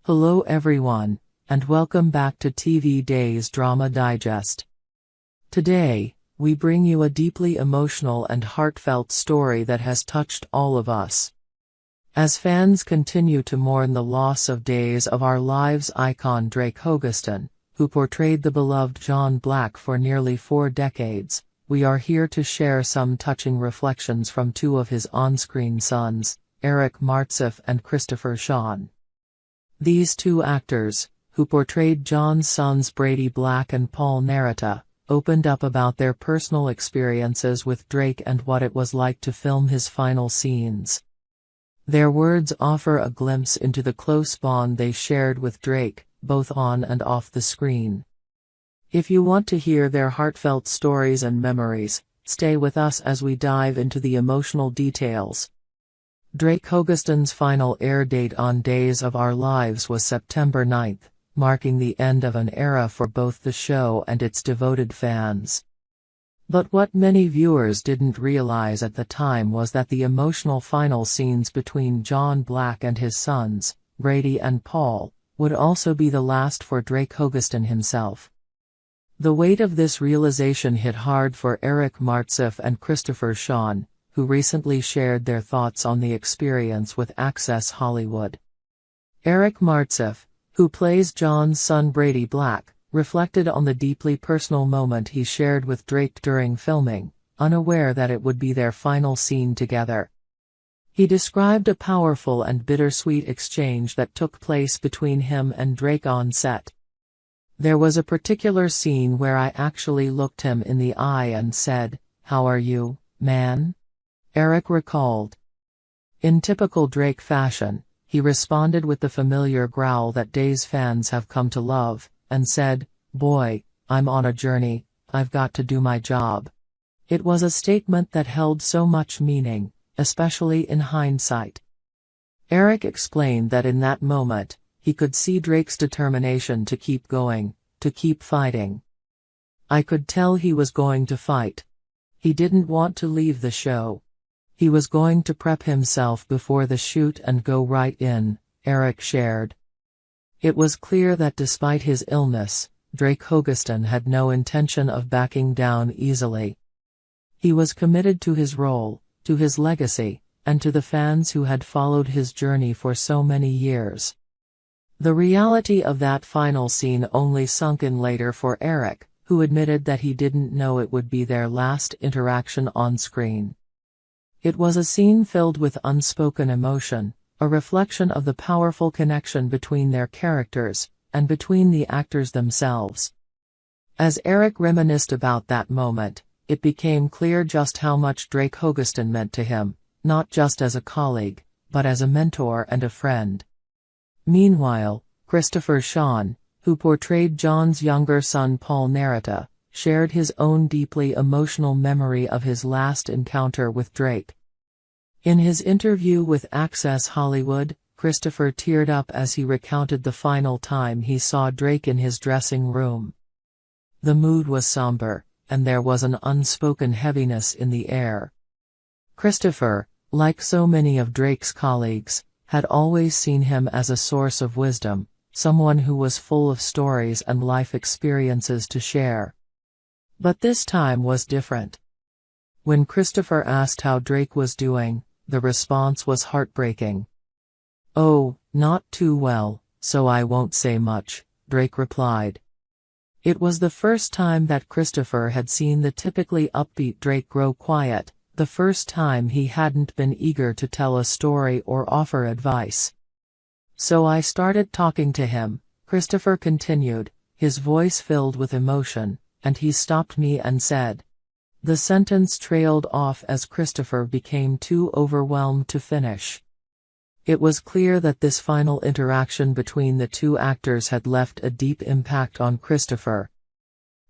Hello everyone, and welcome back to TV Days Drama Digest. Today, we bring you a deeply emotional and heartfelt story that has touched all of us. As fans continue to mourn the loss of Days of Our Lives icon Drake Hogestyn, who portrayed the beloved John Black for nearly 4 decades, we are here to share some touching reflections from two of his on-screen sons, Eric Martsolf and Christopher Sean. These two actors, who portrayed John's sons Brady Black and Paul Narita, opened up about their personal experiences with Drake and what it was like to film his final scenes. Their words offer a glimpse into the close bond they shared with Drake, both on and off the screen. If you want to hear their heartfelt stories and memories, stay with us as we dive into the emotional details. Drake Hogestyn's final air date on Days of Our Lives was September 9, marking the end of an era for both the show and its devoted fans. But what many viewers didn't realize at the time was that the emotional final scenes between John Black and his sons, Brady and Paul, would also be the last for Drake Hogestyn himself. The weight of this realization hit hard for Eric Martsolf and Christopher Sean, who recently shared their thoughts on the experience with Access Hollywood. Eric Martsolf, who plays John's son Brady Black, reflected on the deeply personal moment he shared with Drake during filming, unaware that it would be their final scene together. He described a powerful and bittersweet exchange that took place between him and Drake on set. "There was a particular scene where I actually looked him in the eye and said, 'How are you, man?'" Eric recalled. In typical Drake fashion, he responded with the familiar growl that Days fans have come to love, and said, "Boy, I'm on a journey, I've got to do my job." It was a statement that held so much meaning, especially in hindsight. Eric explained that in that moment, he could see Drake's determination to keep going, to keep fighting. "I could tell he was going to fight. He didn't want to leave the show. He was going to prep himself before the shoot and go right in," Eric shared. It was clear that despite his illness, Drake Hogestyn had no intention of backing down easily. He was committed to his role, to his legacy, and to the fans who had followed his journey for so many years. The reality of that final scene only sunk in later for Eric, who admitted that he didn't know it would be their last interaction on screen. It was a scene filled with unspoken emotion, a reflection of the powerful connection between their characters, and between the actors themselves. As Eric reminisced about that moment, it became clear just how much Drake Hogestyn meant to him, not just as a colleague, but as a mentor and a friend. Meanwhile, Christopher Sean, who portrayed John's younger son Paul Narita, shared his own deeply emotional memory of his last encounter with Drake. In his interview with Access Hollywood, Christopher teared up as he recounted the final time he saw Drake in his dressing room. The mood was somber, and there was an unspoken heaviness in the air. Christopher, like so many of Drake's colleagues, had always seen him as a source of wisdom, someone who was full of stories and life experiences to share. But this time was different. When Christopher asked how Drake was doing, the response was heartbreaking. "Oh, not too well, so I won't say much," Drake replied. It was the first time that Christopher had seen the typically upbeat Drake grow quiet, the first time he hadn't been eager to tell a story or offer advice. "So I started talking to him," Christopher continued, his voice filled with emotion, "and he stopped me and said..." The sentence trailed off as Christopher became too overwhelmed to finish. It was clear that this final interaction between the two actors had left a deep impact on Christopher.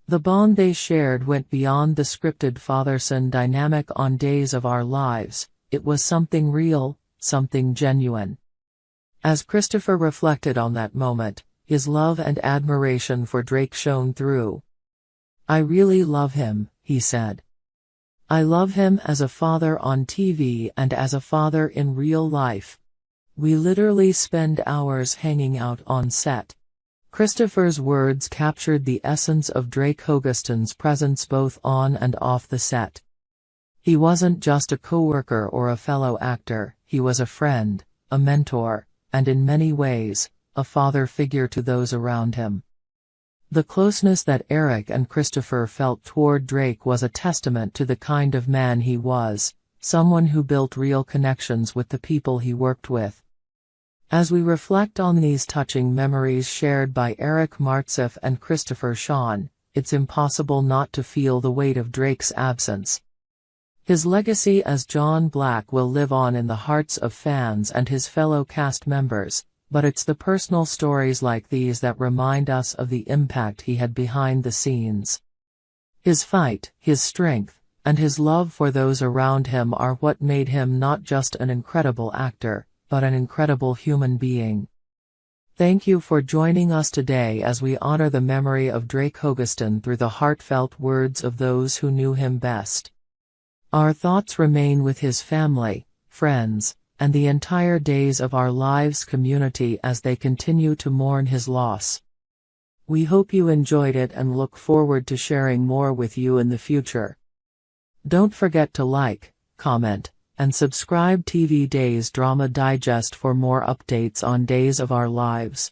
The bond they shared went beyond the scripted father-son dynamic on Days of Our Lives. It was something real, something genuine. As Christopher reflected on that moment, his love and admiration for Drake shone through. "I really love him," he said. "I love him as a father on TV and as a father in real life. We literally spend hours hanging out on set. Christopher's words captured the essence of Drake Hogestyn's presence both on and off the set. He wasn't just a coworker or a fellow actor, he was a friend, a mentor, and in many ways, a father figure to those around him. The closeness that Eric and Christopher felt toward Drake was a testament to the kind of man he was, someone who built real connections with the people he worked with. As we reflect on these touching memories shared by Eric Martsolf and Christopher Sean, it's impossible not to feel the weight of Drake's absence. His legacy as John Black will live on in the hearts of fans and his fellow cast members, but it's the personal stories like these that remind us of the impact he had behind the scenes. His fight, his strength, and his love for those around him are what made him not just an incredible actor, but an incredible human being. Thank you for joining us today as we honor the memory of Drake Hogestyn through the heartfelt words of those who knew him best. Our thoughts remain with his family, friends, and the entire Days of Our Lives community as they continue to mourn his loss. We hope you enjoyed it and look forward to sharing more with you in the future. Don't forget to like, comment, and subscribe TV Days Drama Digest for more updates on Days of Our Lives.